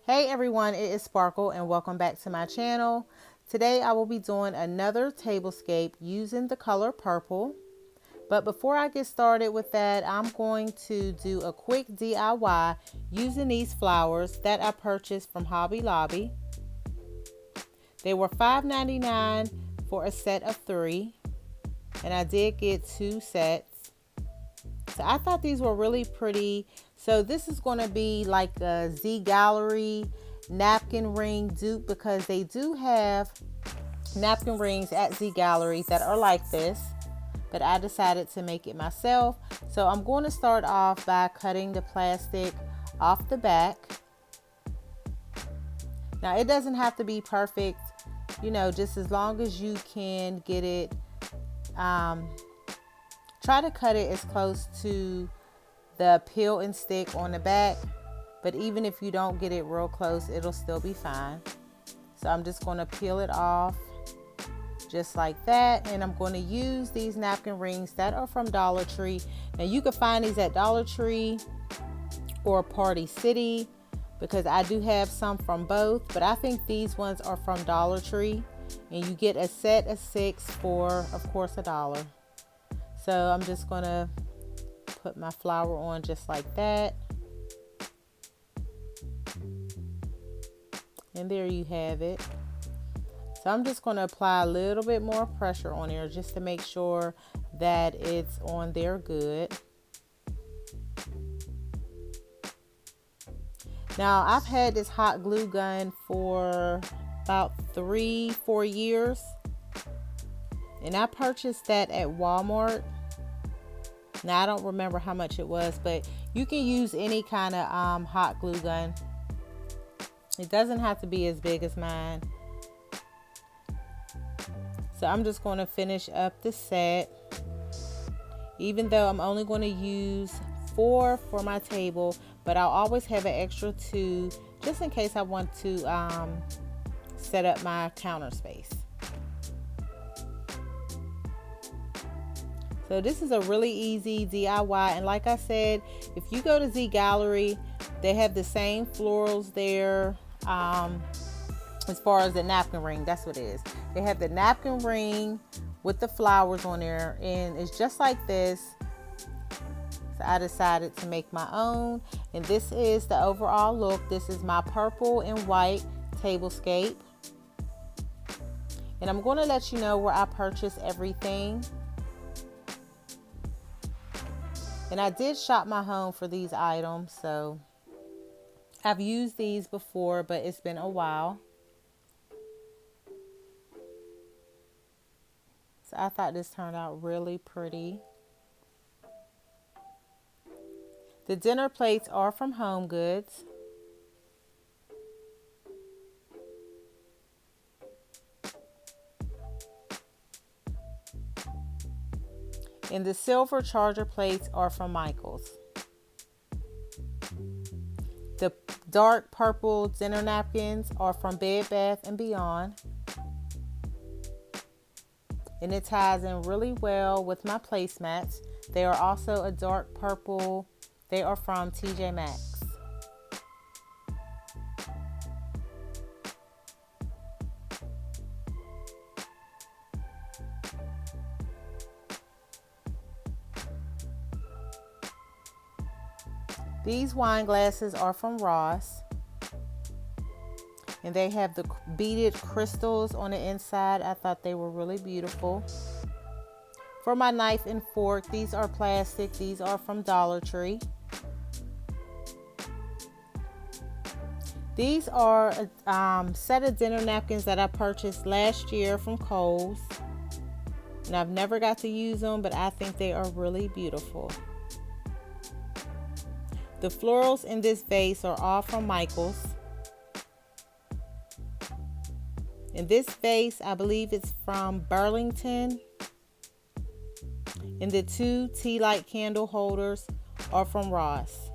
Hey everyone, it is Sparkle and welcome back to my channel. Today I will be doing another tablescape using the color purple. But before I get started with that, I'm going to do a quick DIY using these flowers that I purchased from Hobby Lobby. They were $5.99 for a set of 3, and I did get 2 sets. So I thought these were really pretty. So this is going to be like a ZGALLERIE napkin ring dupe, because they do have napkin rings at ZGALLERIE that are like this, but I decided to make it myself. So I'm going to start off by cutting the plastic off the back. Now it doesn't have to be perfect, you know, just as long as you can get it. Try to cut it as close to the peel and stick on the back, but even if you don't get it real close, it'll still be fine. So I'm just going to peel it off just like that, and I'm going to use these napkin rings that are from Dollar Tree. Now you can find these at Dollar Tree or Party City, because I do have some from both, but I think these ones are from Dollar Tree, and you get a set of 6 for, of course, $1. So I'm just going to put my flower on just like that. And there you have it. So I'm just going to apply a little bit more pressure on there just to make sure that it's on there good. Now I've had this hot glue gun for about 3-4 years. And I purchased that at Walmart. Now I don't remember how much it was, but you can use any kind of hot glue gun. It doesn't have to be as big as mine. So I'm just going to finish up the set. Even though I'm only going to use 4 for my table, but I'll always have an extra 2 just in case I want to set up my counter space. So this is a really easy DIY, and like I said, if you go to ZGALLERIE, they have the same florals there as far as the napkin ring. That's what it is. They have the napkin ring with the flowers on there, and it's just like this. So I decided to make my own, and this is the overall look. This is my purple and white tablescape, and I'm going to let you know where I purchased everything. And I did shop my home for these items, so I've used these before, but it's been a while. So I thought this turned out really pretty. The dinner plates are from Home Goods. And the silver charger plates are from Michael's. The dark purple dinner napkins are from Bed Bath & Beyond. And it ties in really well with my placemats. They are also a dark purple. They are from TJ Maxx. These wine glasses are from Ross, and they have the beaded crystals on the inside. I thought they were really beautiful. For my knife and fork, these are plastic. These are from Dollar Tree. These are a set of dinner napkins that I purchased last year from Kohl's, and I've never got to use them, but I think they are really beautiful. The florals in this vase are all from Michael's. In this vase, I believe it's from Burlington. And the 2 tea light candle holders are from Ross.